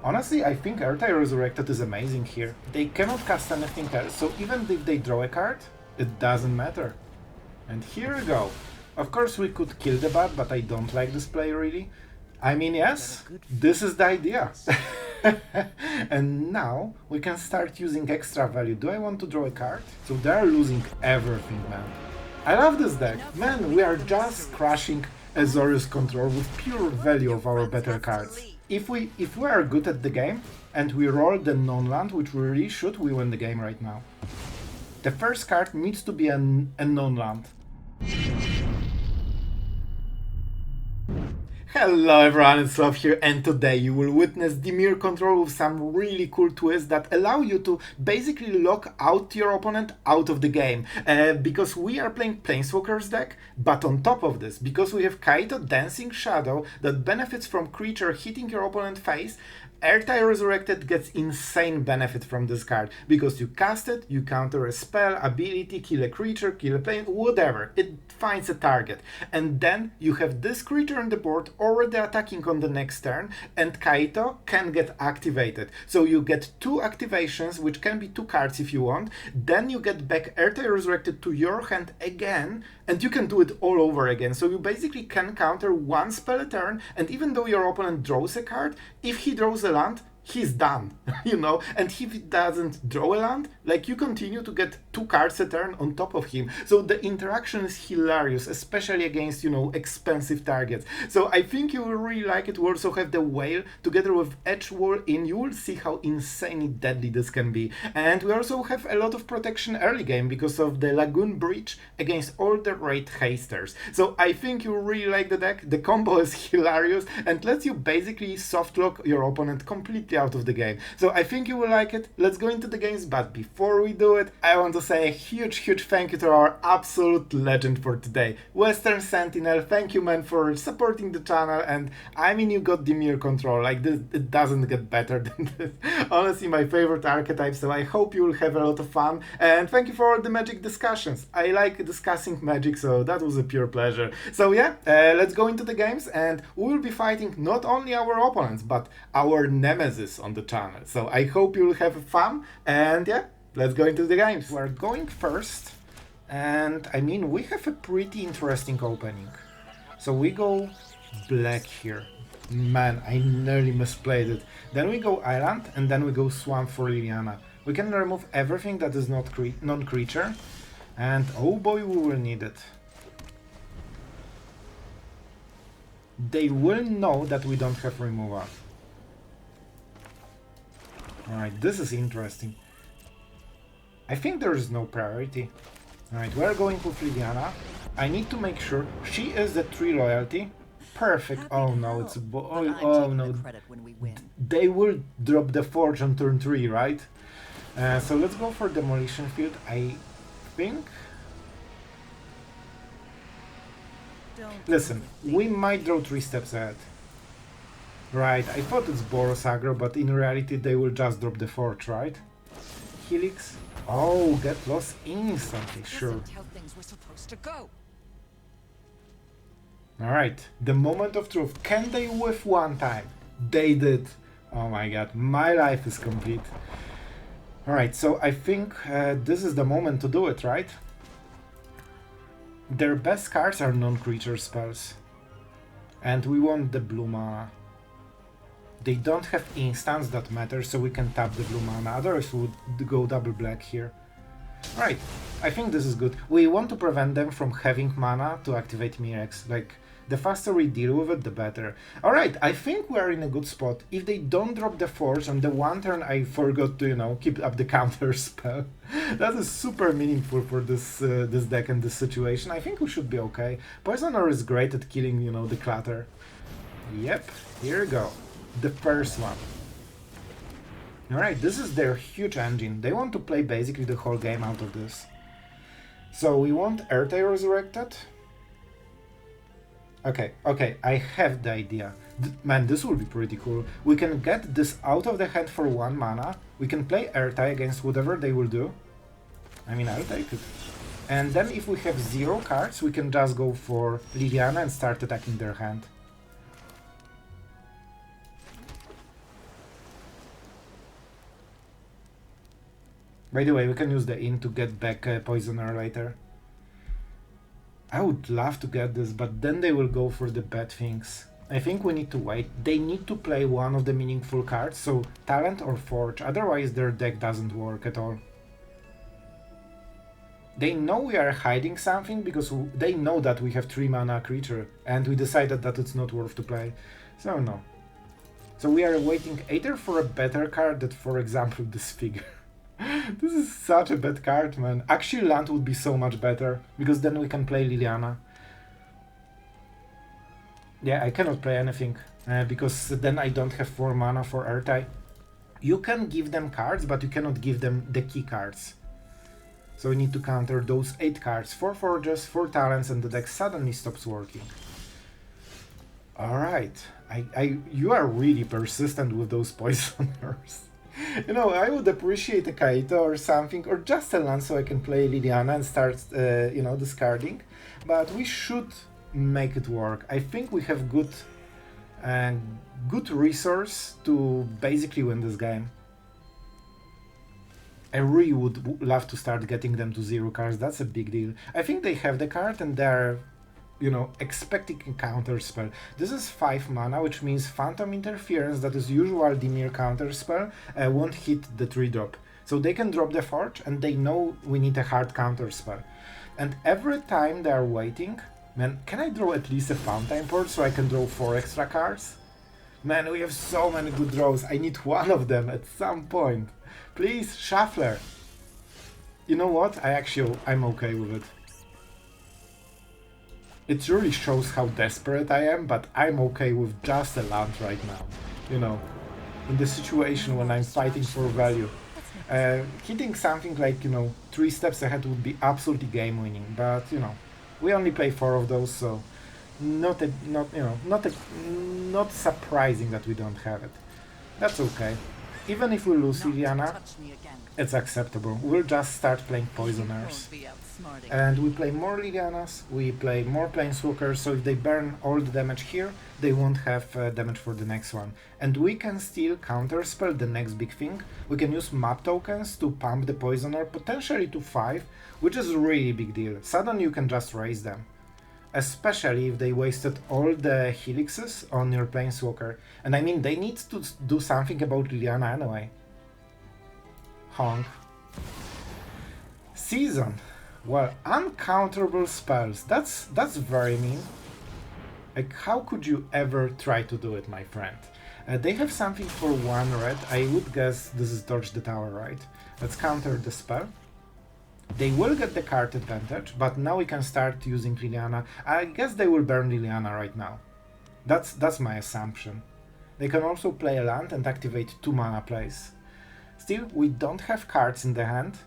Honestly, I think Ertai Resurrected is amazing here. They cannot cast anything else, so even if they draw a card, it doesn't matter. And here we go. Of course we could kill the bat, but I don't like this play really. I mean, yes, this is the idea. And now we can start using extra value. Do I want to draw a card? So they're losing everything, man. I love this deck. Man, we are just crushing Azorius Control with pure value of our better cards. If we are good at the game and we roll the non-land, which we really should, we win the game right now. The first card needs to be a non-land. Hello everyone, it's Sloth here, and today you will witness Dimir Control with some really cool twists that allow you to basically lock out your opponent out of the game. Because we are playing Planeswalker's deck, but on top of this, because we have Kaito Dancing Shadow that benefits from creature hitting your opponent's face, Ertai Resurrected gets insane benefit from this card, because you cast it, you counter a spell, ability, kill a creature, kill a plane, whatever, it finds a target. And then you have this creature on the board already attacking on the next turn, and Kaito can get activated. So you get 2 activations, which can be 2 cards if you want, then you get back Ertai Resurrected to your hand again, and you can do it all over again. So you basically can counter 1 spell a turn, and even though your opponent draws a card, if he draws a land, he's done, you know, and if he doesn't draw a land, like, you continue to get 2 cards a turn on top of him. So the interaction is hilarious, especially against, you know, expensive targets. So I think you will really like it. We also have the Whale together with Edgewall Inn. You will see how insanely deadly this can be. And we also have a lot of protection early game because of the Lagoon Breach against all the Raid Hasters. So I think you will really like the deck. The combo is hilarious and lets you basically soft lock your opponent completely out of the game. So I think you will like it. Let's go into the games, but before we do it, I want to say a huge thank you to our absolute legend for today, Western Sentinel. Thank you, man, for supporting the channel. And I mean, you got Dimir Control, like this, it doesn't get better than this. Honestly, my favorite archetype, so I hope you will have a lot of fun. And thank you for all the Magic discussions. I like discussing Magic, so that was a pure pleasure. So yeah, let's go into the games, and we will be fighting not only our opponents, but our nemesis on the channel. So I hope you will have fun, and yeah, let's go into the games. We're going first, and I mean, we have a pretty interesting opening. So we go black here. Man, I nearly misplayed it. Then we go island, and then we go swamp for Liliana. We can remove everything that is not non-creature, and oh boy, we will need it. They will know that we don't have removal. Alright, this is interesting. I think there is no priority. Alright, we're going with Liliana. I need to make sure she is the 3 loyalty. Perfect. Oh no, it's a oh no. They will drop the Forge on turn 3, right? So let's go for Demolition Field. I think. Listen, we might draw 3 steps ahead. Right, I thought it's Boros aggro, but in reality they will just drop the Forge, right? Helix. Oh, get lost instantly, sure. Alright, the moment of truth. Can they whiff one time? They did. Oh my god, my life is complete. Alright, so I think this is the moment to do it, right? Their best cards are non-creature spells. And we want the blue mana. They don't have instants that matter, so we can tap the blue mana, otherwise we would go double black here. Right, I think this is good. We want to prevent them from having mana to activate Mirex. Like, the faster we deal with it, the better. Alright, I think we are in a good spot. If they don't drop the Forge on the one turn I forgot to, you know, keep up the counter spell. That is super meaningful for this this deck and this situation. I think we should be okay. Poisoner is great at killing, you know, the clutter. Yep, here we go. The first one. Alright, this is their huge engine. They want to play basically the whole game out of this. So we want Ertai Resurrected. Okay, I have the idea. Man, this will be pretty cool. We can get this out of the hand for 1 mana. We can play Ertai against whatever they will do. I mean, I'll take it. And then if we have 0 cards, we can just go for Liliana and start attacking their hand. By the way, we can use the inn to get back Poisoner later. I would love to get this, but then they will go for the bad things. I think we need to wait. They need to play one of the meaningful cards, so Talent or Forge, otherwise their deck doesn't work at all. They know we are hiding something because they know that we have 3 mana creature and we decided that it's not worth to play. So no. So we are waiting either for a better card that, for example, Disfigure. This is such a bad card, man. Actually, land would be so much better because then we can play Liliana. Yeah, I cannot play anything because then I don't have 4 mana for Ertai. You can give them cards, but you cannot give them the key cards. So we need to counter those 8 cards, 4 Forges, 4 Talents, and the deck suddenly stops working. Alright, you are really persistent with those Poisoners. You know, I would appreciate a Kaito or something, or just a land so I can play Liliana and start, you know, discarding. But we should make it work. I think we have good resource to basically win this game. I really would love to start getting them to 0 cards. That's a big deal. I think they have the card and they're, you know, expecting a counter spell. This is 5 mana, which means Phantom Interference, that is usual Dimir counter spell, won't hit the 3-drop. So they can drop the Forge and they know we need a hard counter spell. And every time they are waiting, man, can I draw at least a Fountainport so I can draw 4 extra cards? Man, we have so many good draws. I need one of them at some point. Please, Shuffler. You know what? I'm okay with it. It really shows how desperate I am, but I'm okay with just a land right now. You know, in the situation when I'm fighting for value. Hitting something like, you know, 3 steps ahead would be absolutely game winning, but you know, we only play 4 of those, so not surprising that we don't have it. That's okay. Even if we lose Liliana, it's acceptable. We'll just start playing Poisoners. And we play more Lilianas, we play more Planeswalkers, so if they burn all the damage here, they won't have damage for the next one. And we can still counterspell the next big thing. We can use map tokens to pump the Poisoner, potentially to 5, which is a really big deal. Suddenly you can just raise them. Especially if they wasted all the helixes on your Planeswalker. And I mean, they need to do something about Liliana anyway. Honk. Season. Well, uncounterable spells. That's very mean. Like, how could you ever try to do it, my friend? They have something for 1 red. I would guess this is Dodge the Tower, right? Let's counter the spell. They will get the card advantage, but now we can start using Liliana. I guess they will burn Liliana right now. That's my assumption. They can also play a land and activate 2 mana plays. Still, we don't have cards in the hand.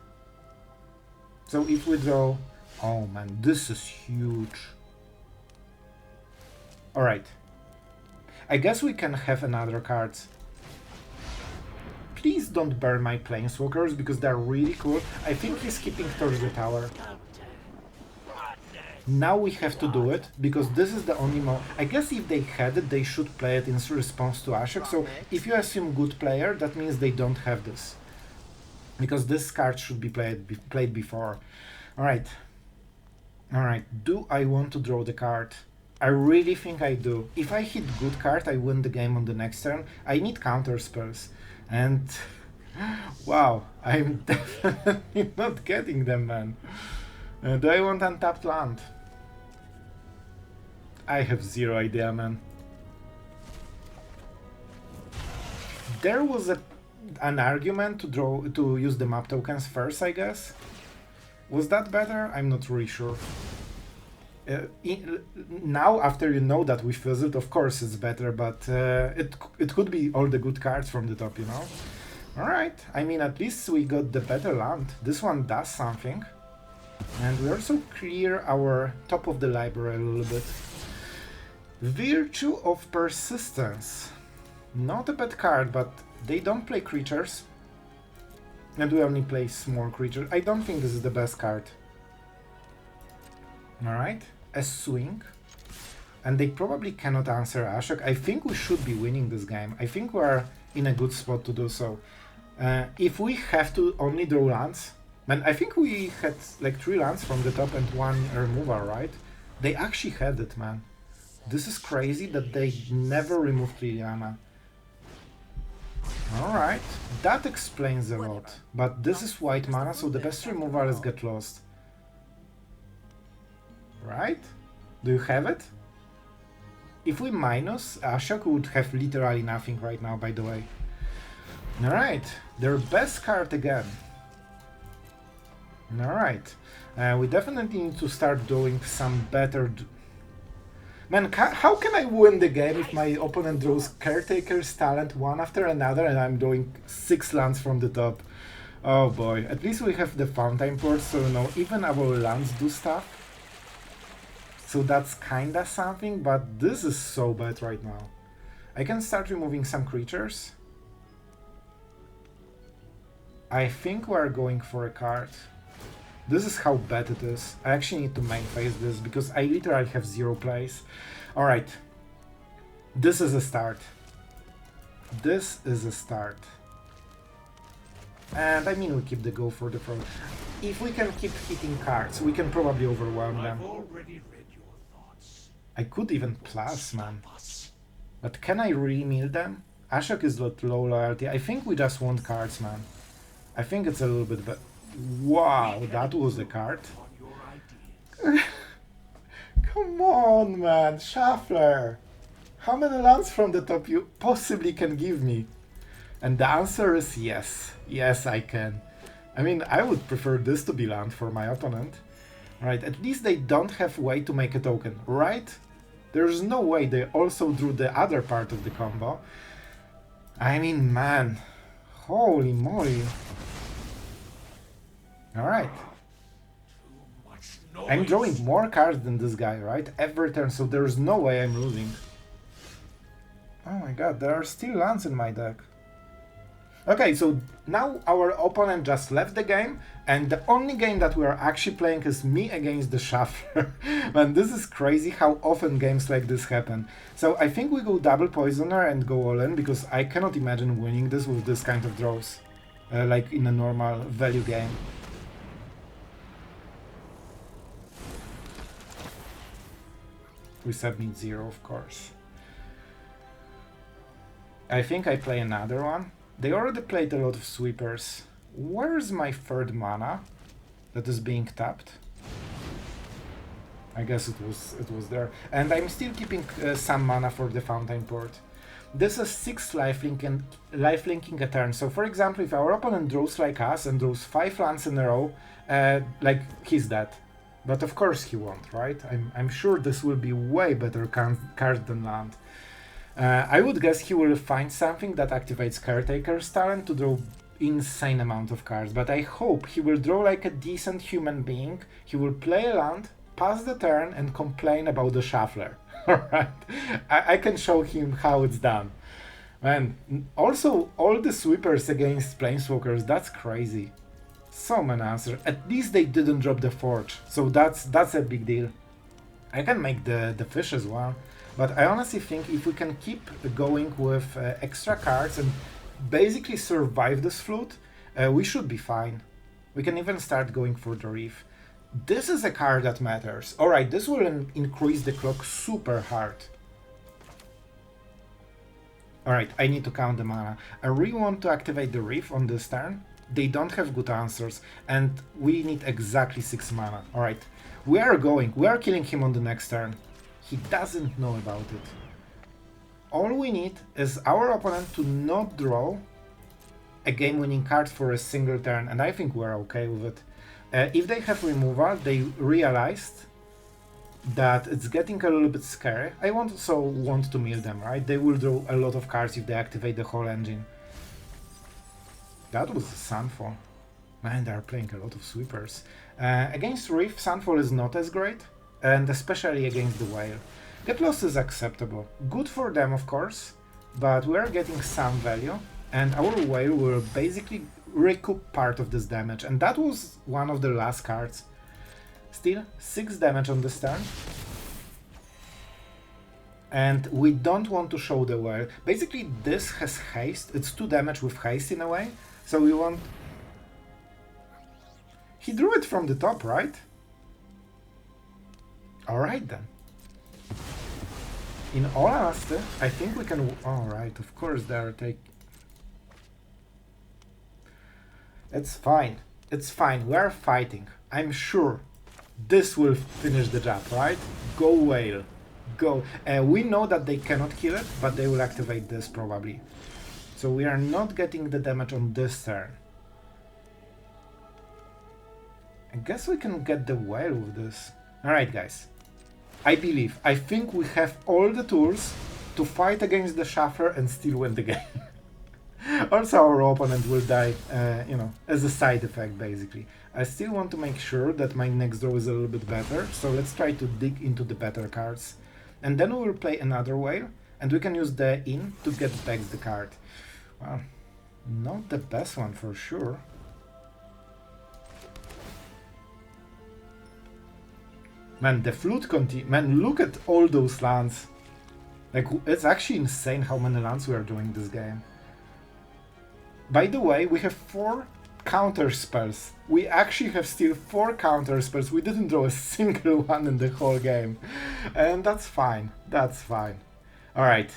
So if we draw... Oh man, this is huge. Alright. I guess we can have another card. Please don't burn my Planeswalkers because they're really cool. I think he's keeping towards the tower. Now we have to do it because this is the only I guess if they had it, they should play it in response to Ashiok. So if you assume good player, that means they don't have this. Because this card should be played before. Alright. Alright, do I want to draw the card? I really think I do. If I hit good card, I win the game on the next turn. I need counter spells. And wow, I'm definitely not getting them, man. Do I want untapped land? I have 0 idea, man. There was an argument to use the map tokens first, I guess. Was that better? I'm not really sure. Now, after you know that we fizzled, of course it's better, but it could be all the good cards from the top, you know? Alright, I mean, at least we got the better land. This one does something. And we also clear our top of the library a little bit. Virtue of Persistence. Not a bad card, but they don't play creatures. And we only play small creatures. I don't think this is the best card. Alright. A swing, and they probably cannot answer Ashiok. I think we should be winning this game. I think we are in a good spot to do so. If we have to only draw lands, man, I think we had like 3 lands from the top and 1 removal, right? They actually had it, man. This is crazy that they never removed Liliana. Alright, that explains a lot. But this is white mana, so the best removal is Get Lost. Right? Do you have it? If we minus, Ashiok would have literally nothing right now, by the way. Alright, their best card again. Alright, we definitely need to start doing some better... Man, how can I win the game if my opponent draws Caretaker's Talent one after another and I'm doing 6 lands from the top? Oh boy, at least we have the Fountainport, so you know, even our lands do stuff. So that's kinda something, but this is so bad right now. I can start removing some creatures. I think we're going for a card. This is how bad it is. I actually need to main phase this because I literally have 0 plays. Alright. This is a start. This is a start. And I mean we keep the go for the pro. If we can keep hitting cards, we can probably overwhelm them. I could even plus, man. But can I really mill them? Ashiok is low loyalty. I think we just want cards, man. I think it's a little bit better. Wow, that was the card. Come on, man, Shuffler. How many lands from the top you possibly can give me? And the answer is yes. Yes, I can. I mean, I would prefer this to be land for my opponent. Right, at least they don't have way to make a token, right? There's no way they also drew the other part of the combo. I mean, man. Holy moly. Alright. I'm drawing more cards than this guy, right? Every turn, so there's no way I'm losing. Oh my god, there are still lands in my deck. Okay, so now our opponent just left the game, and the only game that we are actually playing is me against the Shuffler. Man, this is crazy how often games like this happen. So I think we go double Poisoner and go all in, because I cannot imagine winning this with this kind of draws. Like in a normal value game. We submit 0, of course. I think I play another one. They already played a lot of sweepers. Where's my 3rd mana that is being tapped? I guess it was there. And I'm still keeping some mana for the Fountainport. This is 6 lifelinking a turn. So for example, if our opponent draws like us and draws 5 lands in a row, like he's dead. But of course he won't, right? I'm sure this will be way better card than land. I would guess he will find something that activates Caretaker's Talent to draw insane amount of cards, but I hope he will draw like a decent human being, he will play a land, pass the turn, and complain about the Shuffler. Alright, I can show him how it's done. Man, also all the sweepers against Planeswalkers, that's crazy. So many answers. At least they didn't drop the Forge, so that's a big deal. I can make the fish as well. But I honestly think if we can keep going with extra cards and basically survive this flute, we should be fine. We can even start going for the Reef. This is a card that matters. Alright, this will increase the clock super hard. Alright, I need to count the mana. I really want to activate the Reef on this turn. They don't have good answers, and we need exactly 6 mana. Alright, we are killing him on the next turn. He doesn't know about it. All we need is our opponent to not draw a game-winning card for a single turn, and I think we're okay with it. If they have removal, they realized that it's getting a little bit scary. I also want to mill them, right? They will draw a lot of cards if they activate the whole engine. That was Sunfall. Man, they are playing a lot of sweepers. Against Reef, Sunfall is not as great. And especially against the Whale. Get Lost is acceptable. Good for them, of course, but we are getting some value, and our Whale will basically recoup part of this damage, and that was one of the last cards. Still, 6 damage on this turn. And we don't want to show the whale. Basically, this has haste. It's 2 damage with haste in a way. So we want... He drew it from the top, right? Alright then. In all honesty, I think we can... Alright, of course they are taking... It's fine. It's fine. We are fighting. I'm sure this will finish the job, right? Go whale. Go. We know that they cannot kill it, but they will activate this probably. So we are not getting the damage on this turn. I guess we can get the whale with this. Alright guys. I think we have all the tools to fight against the Shuffler and still win the game. Also our opponent will die, you know, as a side effect basically. I still want to make sure that my next draw is a little bit better, so let's try to dig into the better cards. And then we will play another whale, and we can use the Inn to get back the card. Well, not the best one for sure. Man, the flute man, look at all those lands. Like, it's actually insane how many lands we are doing this game. By the way, we have 4 counter spells. We actually have still 4 counter spells. We didn't draw a single one in the whole game. And that's fine. That's fine. Alright.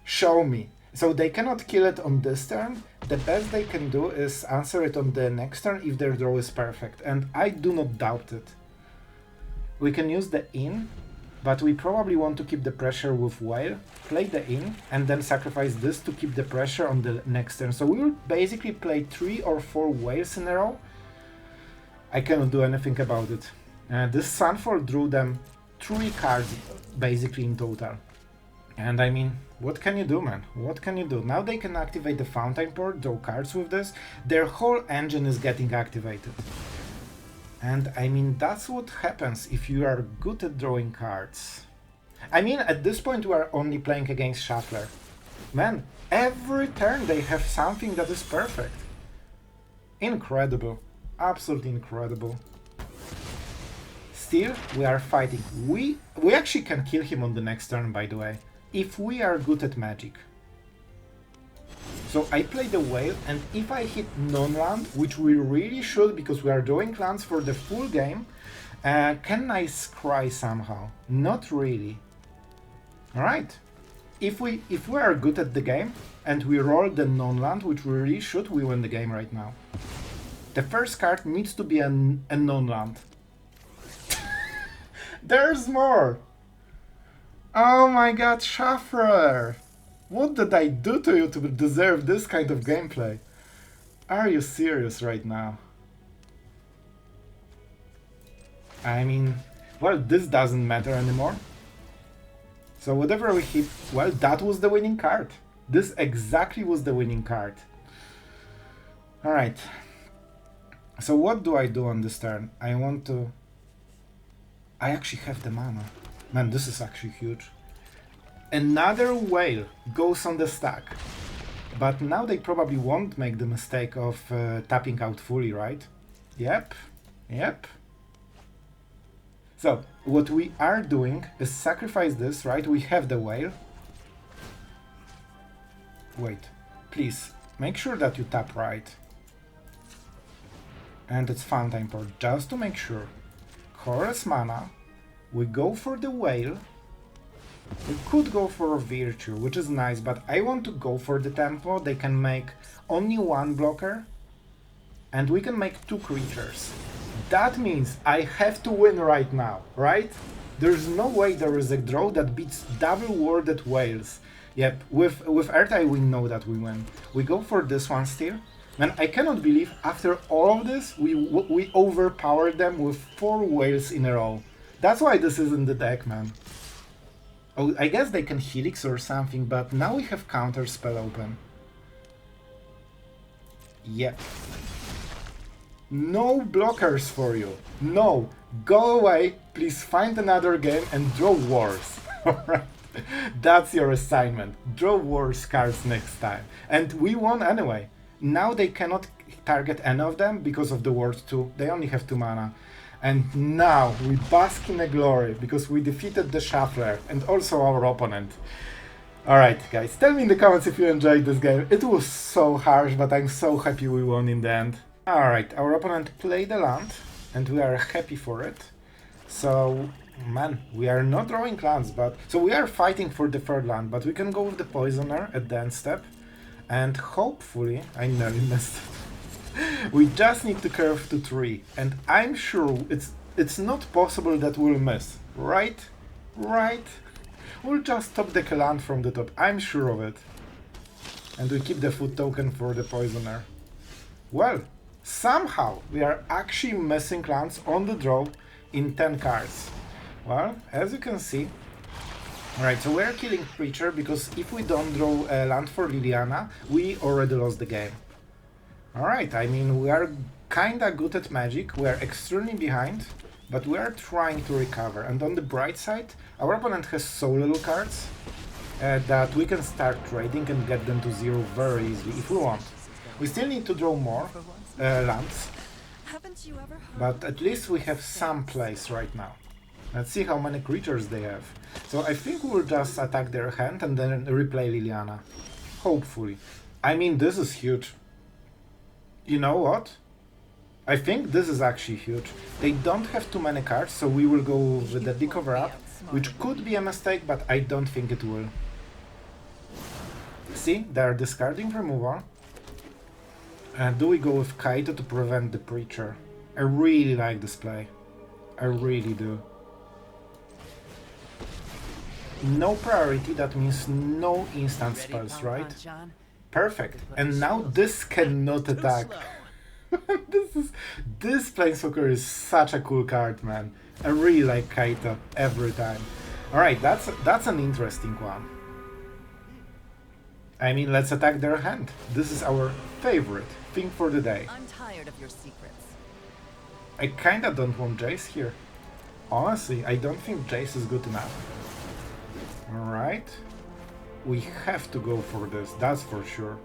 Show me. So they cannot kill it on this turn. The best they can do is answer it on the next turn if their draw is perfect. And I do not doubt it. We can use the Inn, but we probably want to keep the pressure with Whale, play the Inn, and then sacrifice this to keep the pressure on the next turn. So we will basically play 3 or 4 Whales in a row. I cannot do anything about it. This Sunfall drew them 3 cards basically in total. And I mean, what can you do, man? What can you do? Now they can activate the Fountainport, draw cards with this. Their whole engine is getting activated. And I mean, that's what happens if you are good at drawing cards. I mean, at this point we are only playing against Shuffler. Man, every turn they have something that is perfect. Incredible. Absolutely incredible. Still, we are fighting. We actually can kill him on the next turn, by the way, if we are good at magic. So I play the Whale, and if I hit non-land, which we really should because we are drawing lands for the full game, can I scry somehow? Not really. Alright. If we are good at the game, and we roll the non-land, which we really should, we win the game right now. The first card needs to be a non-land. There's more! Oh my god, Shuffler! What did I do to you to deserve this kind of gameplay? Are you serious right now? I mean, well, this doesn't matter anymore. So whatever we hit, well, that was the winning card. This exactly was the winning card. Alright. So what do I do on this turn? I actually have the mana. Man, this is actually huge. Another Whale goes on the stack. But now they probably won't make the mistake of tapping out fully, right? Yep. So, what we are doing is sacrifice this, right? We have the Whale. Wait, please, make sure that you tap right. And it's Fountainport, just to make sure. Chorus mana. We go for the Whale. We could go for a Virtue, which is nice, but I want to go for the tempo. They can make only 1 blocker, and we can make 2 creatures. That means I have to win right now, right? There's no way there is a draw that beats double-worded Whales. Yep, with Ertai we know that we win. We go for this one still. Man, I cannot believe after all of this, we overpowered them with 4 Whales in a row. That's why this is in the deck, man. Oh, I guess they can Helix or something, but now we have counter spell open. Yep. No blockers for you. No. Go away. Please find another game and draw wars. Alright. That's your assignment. Draw wars cards next time. And we won anyway. Now they cannot target any of them because of the ward 2. They only have 2 mana. And now we bask in a glory because we defeated the Shuffler and also our opponent. Alright guys, tell me in the comments if you enjoyed this game. It was so harsh, but I'm so happy we won in the end. Alright, our opponent played a land and we are happy for it. So, man, we are not drawing lands, but... So we are fighting for the third land, but we can go with the Poisoner at the end step. And hopefully... I nearly missed it. We just need to curve to 3, and I'm sure it's not possible that we'll miss, right? Right? We'll just top the land from the top, I'm sure of it. And we keep the food token for the Poisoner. Well, somehow we are actually missing lands on the draw in 10 cards. Well, as you can see... Alright, so we're killing Preacher because if we don't draw a land for Liliana, we already lost the game. Alright, I mean, we are kinda good at magic, we are extremely behind, but we are trying to recover. And on the bright side, our opponent has so little cards that we can start trading and get them to 0 very easily if we want. We still need to draw more lands, but at least we have some place right now. Let's see how many creatures they have. So I think we'll just attack their hand and then replay Liliana. Hopefully. I mean, this is huge. You know what? I think this is actually huge. They don't have too many cards, so we will go with the Decover Up, which could be a mistake, but I don't think it will. See, they're discarding removal. Do we go with Kaito to prevent the Preacher? I really like this play. I really do. No priority, that means no instant spells, right? Perfect. And now this cannot attack. This Planeswalker is such a cool card, man. I really like Kaito every time. Alright, that's an interesting one. I mean, let's attack their hand. This is our favorite thing for the day. I'm tired of your secrets. I kinda don't want Jace here. Honestly, I don't think Jace is good enough. Alright. We have to go for this, that's for sure.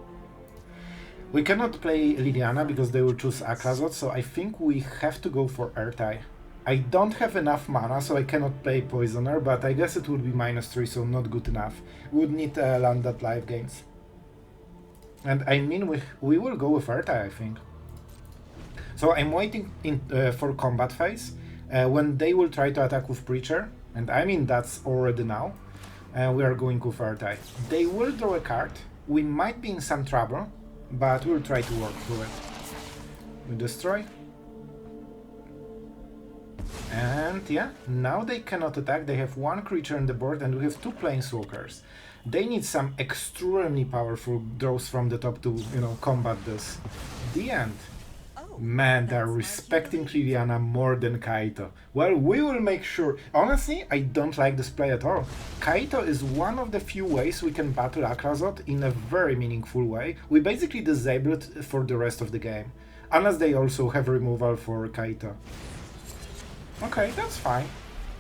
We cannot play Liliana because they will choose Akrazot, so I think we have to go for Ertai. I don't have enough mana, so I cannot play Poisoner, but I guess it would be -3, so not good enough. We would need land that life gains. And I mean, we will go with Ertai, I think. So I'm waiting for combat phase, when they will try to attack with Preacher, and I mean that's already now. We are going with Ertai. They will draw a card. We might be in some trouble, but we'll try to work through it. We destroy. And yeah, now they cannot attack. They have 1 creature on the board and we have 2 Planeswalkers. They need some extremely powerful draws from the top to, you know, combat this. The end. Man, they're respecting Liliana more than Kaito. Well, we will make sure. Honestly, I don't like this play at all. Kaito is one of the few ways we can battle Akrazot in a very meaningful way. We basically disable it for the rest of the game. Unless they also have removal for Kaito. Okay, that's fine.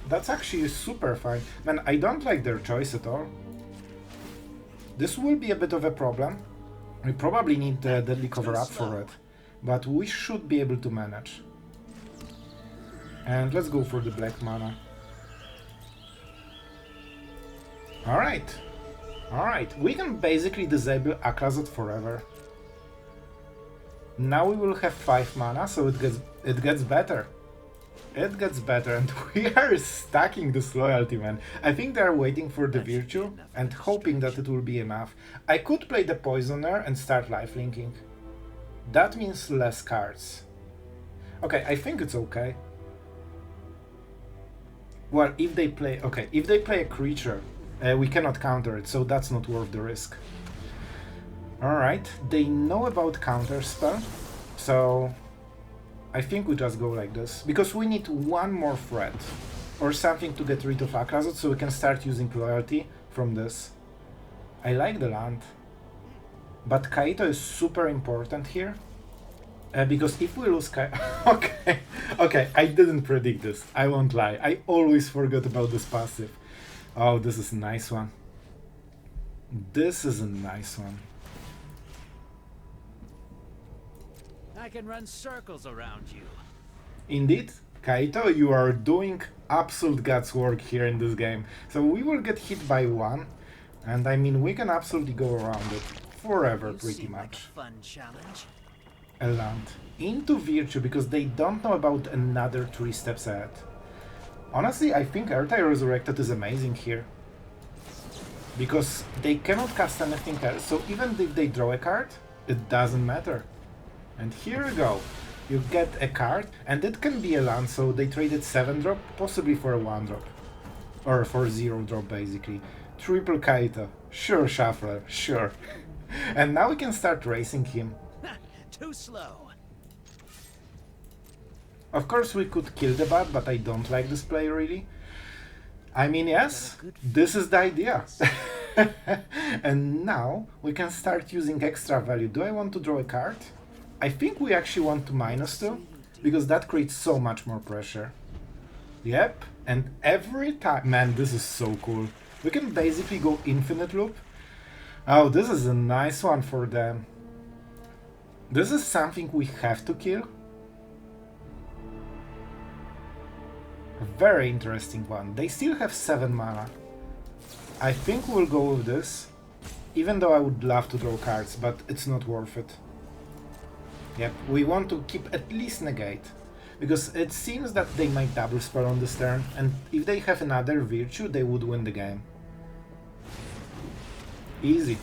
That's actually super fine. Man, I don't like their choice at all. This will be a bit of a problem. We probably need the Deadly Cover-Up for it. But we should be able to manage. And let's go for the black mana. Alright. Alright, we can basically disable Akrazot forever. Now we will have 5 mana, so it gets better. It gets better, and we are stacking this loyalty, man. I think they are waiting for the Virtue and hoping that it will be enough. I could play the Poisoner and start lifelinking. That means less cards. Okay, I think it's okay. Well, if they play... Okay, if they play a creature, we cannot counter it, so that's not worth the risk. Alright, they know about counterspell, so... I think we just go like this, because we need 1 more threat, or something to get rid of Akrazot, so we can start using loyalty from this. I like the land. But Kaito is super important here, because if we lose Kaito... okay, I didn't predict this, I won't lie. I always forgot about this passive. Oh, this is a nice one. This is a nice one. I can run circles around you. Indeed, Kaito, you are doing absolute guts work here in this game. So we will get hit by one, and I mean, we can absolutely go around it forever, pretty much. Like a fun challenge. A land. Into Virtue, because they don't know about another 3 steps ahead. Honestly, I think Ertai Resurrected is amazing here. Because they cannot cast anything else, so even if they draw a card, it doesn't matter. And here you go. You get a card, and it can be a land, so they traded 7-drop, possibly for a 1-drop. Or for 0-drop, basically. Triple Kaito. Sure, Shuffler, sure. And now we can start racing him. Too slow. Of course we could kill the bot, but I don't like this play really. I mean, yes, this is the idea. And now we can start using extra value. Do I want to draw a card? I think we actually want to -2, because that creates so much more pressure. Yep, and every time... Man, this is so cool. We can basically go infinite loop. Oh, this is a nice one for them. This is something we have to kill. A very interesting one. They still have 7 mana. I think we'll go with this. Even though I would love to draw cards, but it's not worth it. Yep, we want to keep at least Negate. Because it seems that they might double spell on this turn, and if they have another Virtue, they would win the game. Easy.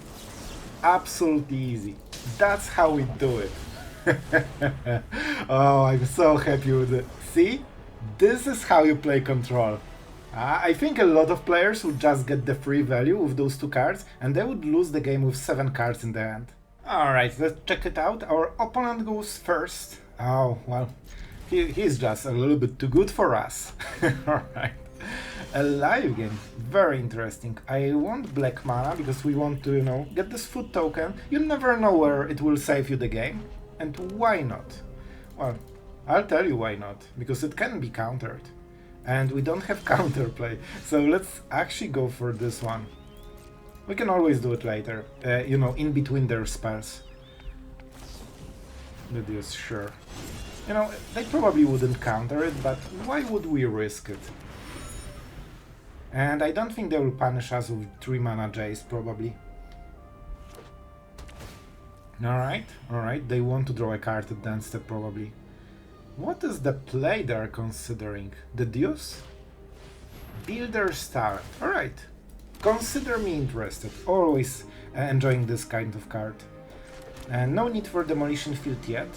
Absolutely easy. That's how we do it. Oh, I'm so happy with it. See? This is how you play Control. I think a lot of players would just get the free value with those 2 cards, and they would lose the game with 7 cards in the end. Alright, let's check it out. Our opponent goes first. Oh, well, he's just a little bit too good for us. Alright. A live game. Very interesting. I want black mana because we want to, you know, get this food token. You never know where it will save you the game. And why not? Well, I'll tell you why not. Because it can be countered. And we don't have counterplay. So let's actually go for this one. We can always do it later. You know, in between their spells. That is sure. You know, they probably wouldn't counter it, but why would we risk it? And I don't think they will punish us with 3 mana Jace, probably. Alright, they want to draw a card at that step, probably. What is the play they're considering? The Deuce? Builder's Talent. Alright. Consider me interested. Always enjoying this kind of card. No need for Demolition Field yet.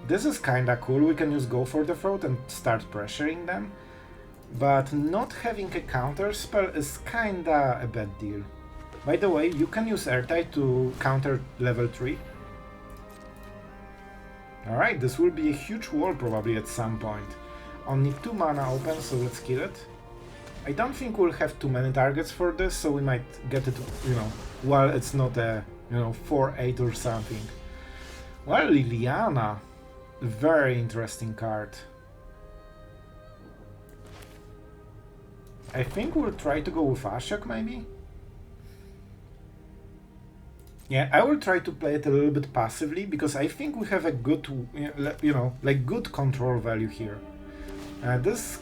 This is kinda cool. We can use Go for the Throat and start pressuring them. But not having a counter spell is kinda a bad deal. By the way, you can use Ertai to counter level 3. Alright, this will be a huge wall probably at some point. Only 2 mana open, so let's kill it. I don't think we'll have too many targets for this, so we might get it, you know, while it's not a, you know, 4-8 or something. Well, Liliana. Very interesting card. I think we'll try to go with Ashiok, maybe? Yeah, I will try to play it a little bit passively, because I think we have a good, you know, like good control value here. This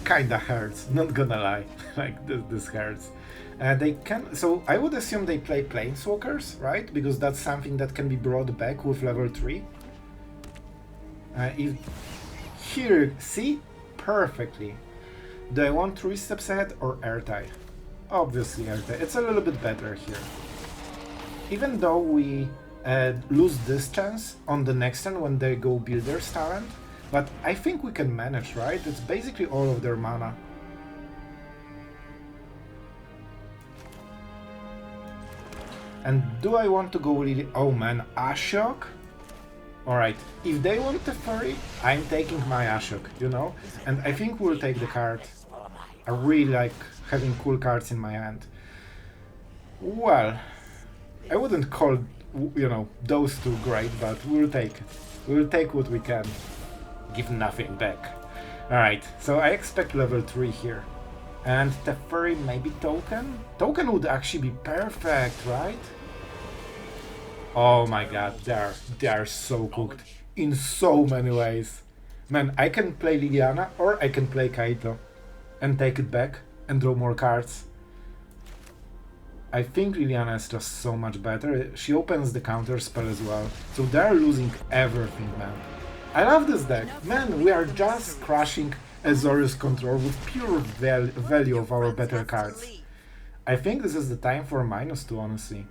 kinda hurts, not gonna lie. Like, this hurts. They can, so I would assume they play Planeswalkers, right? Because that's something that can be brought back with level 3. If here, see? Perfectly. Do I want 3 steps ahead or Ertai? Obviously Ertai. It's a little bit better here. Even though we lose this chance on the next turn when they go Builder's Talent, but I think we can manage, right? It's basically all of their mana. And do I want to go really... Oh man, Ashiok? Alright, if they want the furry, I'm taking my Ashiok, you know? And I think we'll take the card. I really like having cool cards in my hand. Well, I wouldn't call, you know, those 2 great, but we'll take it. We'll take what we can. Give nothing back. Alright, so I expect level 3 here. And the furry maybe token? Token would actually be perfect, right? Oh my god, they are so cooked. in so many ways. Man, I can play Liliana or I can play Kaito and take it back and draw more cards. I think Liliana is just so much better. She opens the counter spell as well. So they're losing everything, man. I love this deck. Man, we are just crushing Azorius Control with pure value of our better cards. I think this is the time for -2, honestly.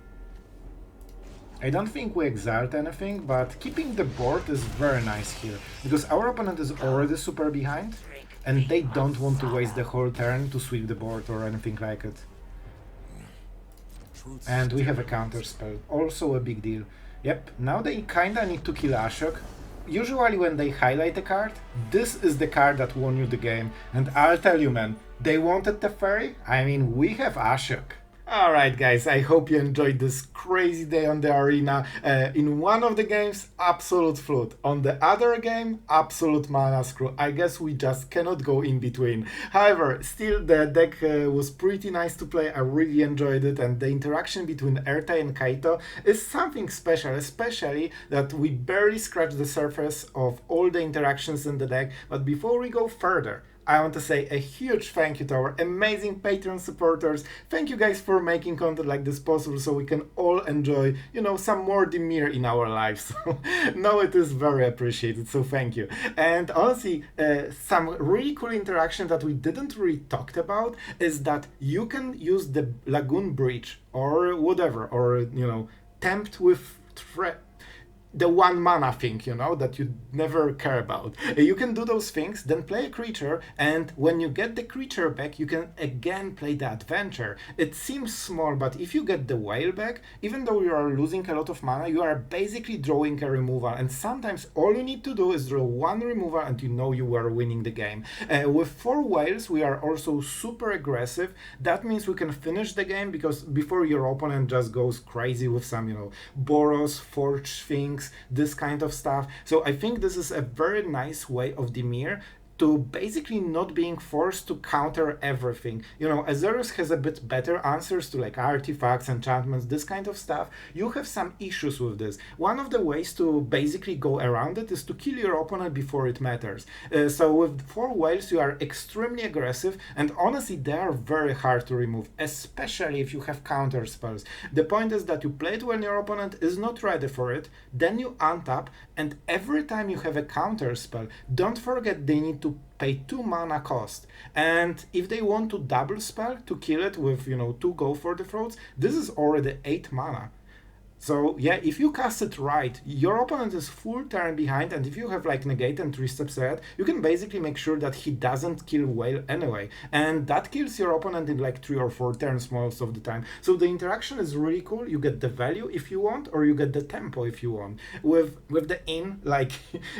I don't think we exalt anything, but keeping the board is very nice here, because our opponent is already super behind, and they don't want to waste the whole turn to sweep the board or anything like it. And we have a counter spell, also a big deal. Yep, now they kinda need to kill Ashiok. Usually when they highlight a card, this is the card that won you the game. And I'll tell you, man, they wanted the fairy? I mean, we have Ashiok. Alright guys, I hope you enjoyed this crazy day on the arena. In one of the games, absolute flood. On the other game, absolute mana screw. I guess we just cannot go in between. However, still the deck was pretty nice to play. I really enjoyed it, and the interaction between Ertai and Kaito is something special, especially that we barely scratched the surface of all the interactions in the deck. But before we go further, I want to say a huge thank you to our amazing Patreon supporters. Thank you guys for making content like this possible so we can all enjoy, you know, some more Dimir in our lives. No, it is very appreciated, so thank you. And honestly, some really cool interaction that we didn't really talked about is that you can use the Lagoon Bridge or whatever, or, you know, tempt with the 1 mana thing, you know, that you never care about. You can do those things, then play a creature, and when you get the creature back, you can again play the adventure. It seems small, but if you get the whale back, even though you are losing a lot of mana, you are basically drawing a removal, and sometimes all you need to do is draw 1 removal and you know you are winning the game. With 4 whales, we are also super aggressive. That means we can finish the game, because before your opponent just goes crazy with some, you know, Boros, Forge things, this kind of stuff. So I think this is a very nice way of Dimir to basically not being forced to counter everything. You know, Azorius has a bit better answers to like artifacts, enchantments, this kind of stuff. You have some issues with this. One of the ways to basically go around it is to kill your opponent before it matters. So with 4 whales you are extremely aggressive, and honestly they are very hard to remove, especially if you have counter spells. The point is that you play it when your opponent is not ready for it, then you untap, and every time you have a counter spell, don't forget they need to pay 2 mana cost. And if they want to double spell to kill it with, you know, 2 go for the throats, this is already 8 mana. So yeah, if you cast it right, your opponent is full turn behind, and if you have like Negate and 3 steps ahead, you can basically make sure that he doesn't kill whale anyway. And that kills your opponent in like 3 or 4 turns most of the time. So the interaction is really cool. You get the value if you want, or you get the tempo if you want. With the inn, like,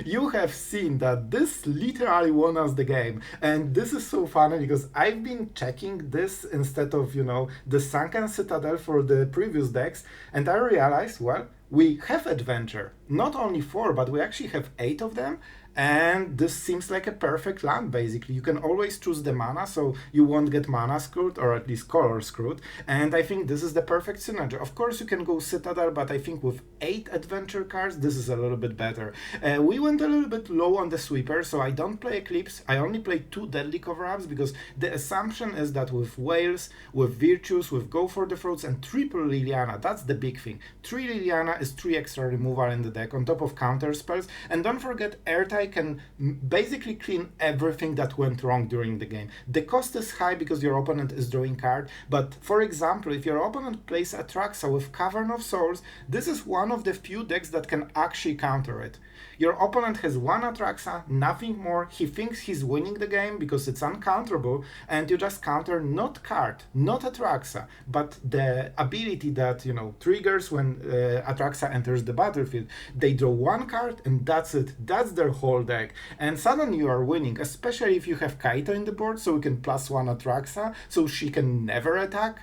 you have seen that this literally won us the game. And this is so funny because I've been checking this instead of, you know, the Sunken Citadel for the previous decks, and I realized, well, we have adventure. Not only 4, but we actually have 8 of them. And this seems like a perfect land, basically. You can always choose the mana, so you won't get mana screwed, or at least color screwed. And I think this is the perfect synergy. Of course, you can go Citadel, but I think with 8 adventure cards, this is a little bit better. We went a little bit low on the sweeper, so I don't play Eclipse. I only play 2 Deadly Cover-Ups, because the assumption is that with Whales, with Virtues, with Go for the Throats, and triple Liliana, that's the big thing. 3 Liliana is 3 extra removal in the deck, on top of counter spells. And don't forget, Ertai can basically clean everything that went wrong during the game. The cost is high because your opponent is drawing card, but for example, if your opponent plays Atraxa with Cavern of Souls, this is one of the few decks that can actually counter it. Your opponent has 1 Atraxa, nothing more. He thinks he's winning the game because it's uncounterable, and you just counter not card, not Atraxa, but the ability that, you know, triggers when Atraxa enters the battlefield. They draw 1 card and that's it. That's their whole whole deck. And suddenly you are winning, especially if you have Kaito in the board, so you can +1 Atraxa, so she can never attack.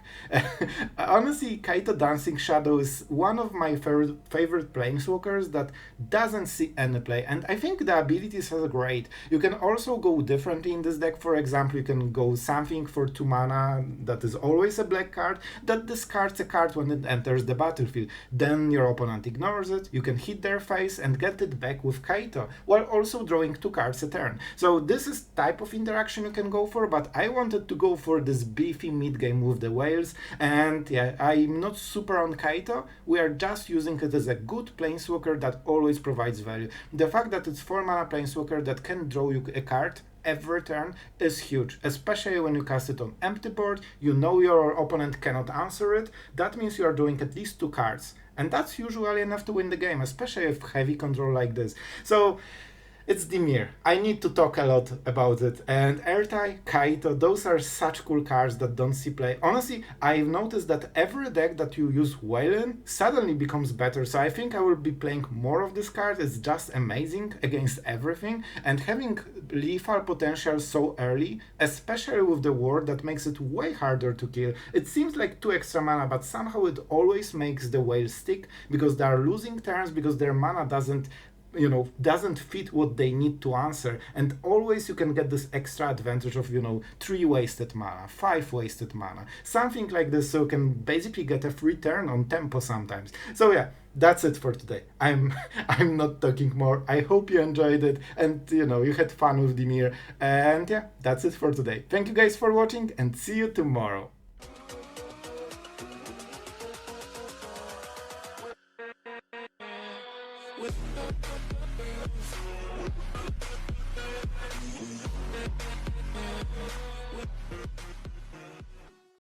Honestly, Kaito Dancing Shadow is one of my favorite planeswalkers that doesn't see any play, and I think the abilities are great. You can also go differently in this deck. For example, you can go something for 2 mana that is always a black card that discards a card when it enters the battlefield. Then your opponent ignores it, you can hit their face and get it back with Kaito, while also drawing 2 cards a turn. So this is type of interaction you can go for, but I wanted to go for this beefy mid game with the whales, and yeah, I'm not super on Kaito. We are just using it as a good planeswalker that always provides value. The fact that it's 4 mana planeswalker that can draw you a card every turn is huge, especially when you cast it on empty board. You know your opponent cannot answer it. That means you are drawing at least 2 cards, and that's usually enough to win the game, especially with heavy control like this. So it's Dimir. I need to talk a lot about it. And Ertai, Kaito, those are such cool cards that don't see play. Honestly, I've noticed that every deck that you use Whale in suddenly becomes better. So I think I will be playing more of this card. It's just amazing against everything. And having lethal potential so early, especially with the ward, that makes it way harder to kill. It seems like 2 extra mana, but somehow it always makes the Whale stick because they are losing turns because their mana doesn't fit what they need to answer, and always you can get this extra advantage of 3 wasted mana, 5 wasted mana, something like this, so you can basically get a free turn on tempo sometimes. So yeah, that's it for today. I'm not talking more. I hope you enjoyed it and you had fun with Dimir, and yeah, that's it for today. Thank you guys for watching, and see you tomorrow. With